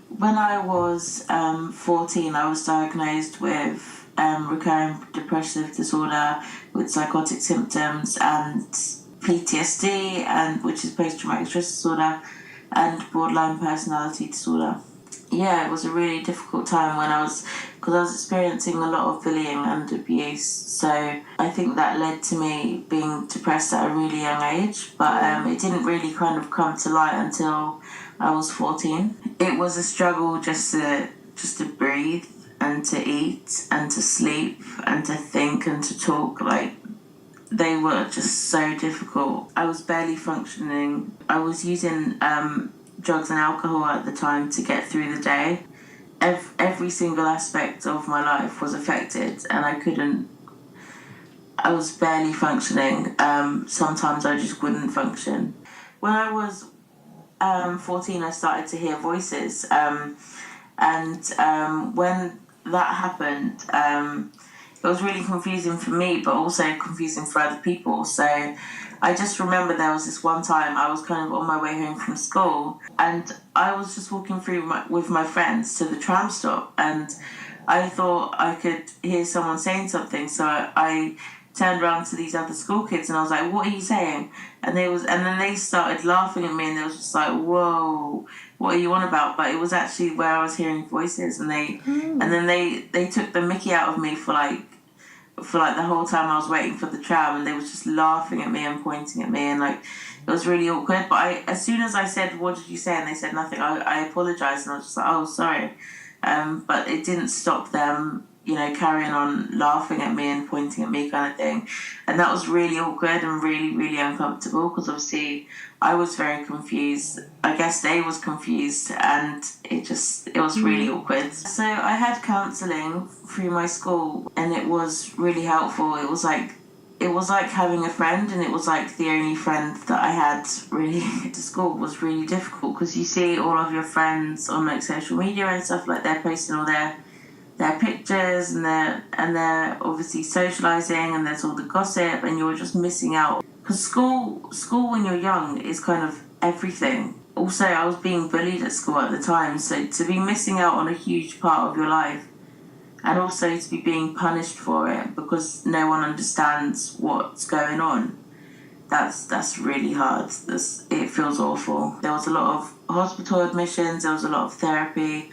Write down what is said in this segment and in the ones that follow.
When I was 14, I was diagnosed with recurrent depressive disorder with psychotic symptoms and PTSD, and which is post-traumatic stress disorder, and borderline personality disorder. Yeah, it was a really difficult time because I was experiencing a lot of bullying and abuse. So I think that led to me being depressed at a really young age, but it didn't really kind of come to light until I was 14. It was a struggle just to breathe and to eat and to sleep and to think and to talk. Like, they were just so difficult. I was barely functioning. I was using drugs and alcohol at the time to get through the day. Every single aspect of my life was affected, and I was barely functioning. Sometimes I just wouldn't function. When I was 14, I started to hear voices, and when that happened, it was really confusing for me, but also confusing for other people. So I just remember there was this one time I was kind of on my way home from school, and I was just walking through with my friends to the tram stop, and I thought I could hear someone saying something. So I turned around to these other school kids, and I was like, "What are you saying?" And then they started laughing at me, and they was just like, "Whoa, what are you on about?" But it was actually where I was hearing voices, and then they took the mickey out of me for the whole time I was waiting for the tram, and they was just laughing at me and pointing at me, and like, it was really awkward. But as soon as I said, "What did you say?" and they said nothing, I apologized, and I was just like, "Oh, sorry," but it didn't stop them, carrying on laughing at me and pointing at me, kind of thing. And that was really awkward and really, really uncomfortable, because obviously I was very confused. I guess they was confused, and it was really awkward. So I had counselling through my school, and it was really helpful. It was like having a friend, and it was like the only friend that I had really. To school was really difficult, because you see all of your friends on like social media and stuff, like they're posting all their pictures, and they're obviously socializing, and there's all the gossip, and you're just missing out. Because school when you're young is kind of everything. Also, I was being bullied at school at the time, so to be missing out on a huge part of your life, and also to be being punished for it because no one understands what's going on, that's really hard. It feels awful. There was a lot of hospital admissions, there was a lot of therapy.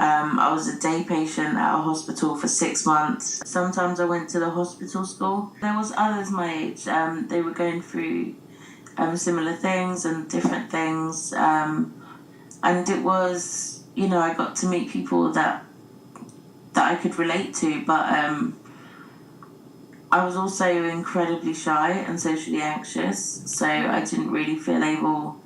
I was a day patient at a hospital for 6 months. Sometimes I went to the hospital school. There was others my age. They were going through similar things and different things. And it was, I got to meet people that I could relate to. But I was also incredibly shy and socially anxious. So I didn't really feel able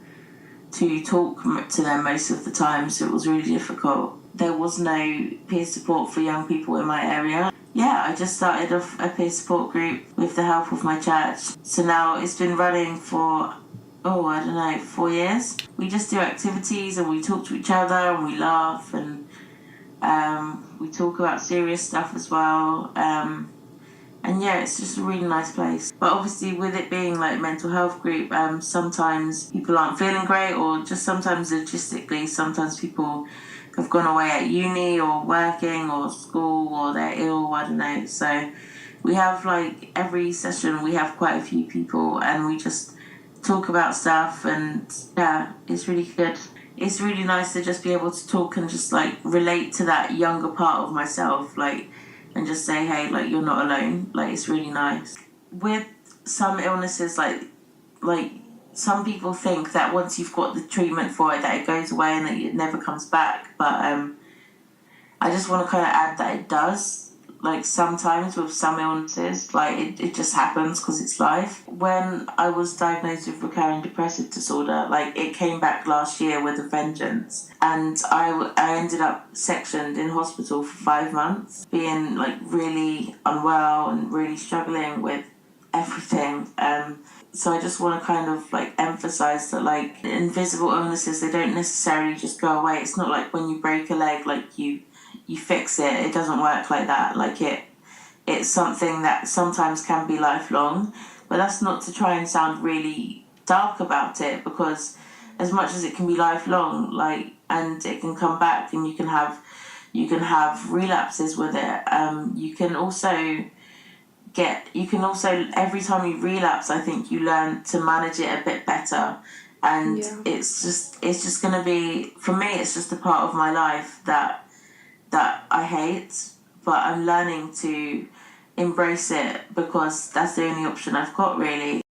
to talk to them most of the time. So it was really difficult. There was no peer support for young people in my area. Yeah, I just started off a peer support group with the help of my church. So now it's been running for, 4 years. We just do activities, and we talk to each other, and we laugh, and we talk about serious stuff as well. And yeah, it's just a really nice place. But obviously, with it being like a mental health group, sometimes people aren't feeling great, or just sometimes logistically, sometimes people have gone away at uni or working or school, or they're ill, I don't know. So we have like every session we have quite a few people, and we just talk about stuff, and yeah, it's really good. It's really nice to just be able to talk and just like relate to that younger part of myself, like, and just say, hey, like, you're not alone. Like, it's really nice. With some illnesses, like some people think that once you've got the treatment for it, that it goes away and that it never comes back. But I just want to kind of add that it does. Like, sometimes with some illnesses, like, it just happens because it's life. When I was diagnosed with recurrent depressive disorder, like, it came back last year with a vengeance. And I ended up sectioned in hospital for 5 months, being, like, really unwell and really struggling with everything. So I just want to kind of like emphasize that, like, invisible illnesses, they don't necessarily just go away. It's not like when you break a leg, like you fix it. It doesn't work like that. Like, it's something that sometimes can be lifelong. But that's not to try and sound really dark about it, because as much as it can be lifelong, like, and it can come back, and you can have relapses with it. You can also every time you relapse, I think you learn to manage it a bit better, and it's just gonna be, for me, it's just a part of my life that I hate, but I'm learning to embrace it because that's the only option I've got, really.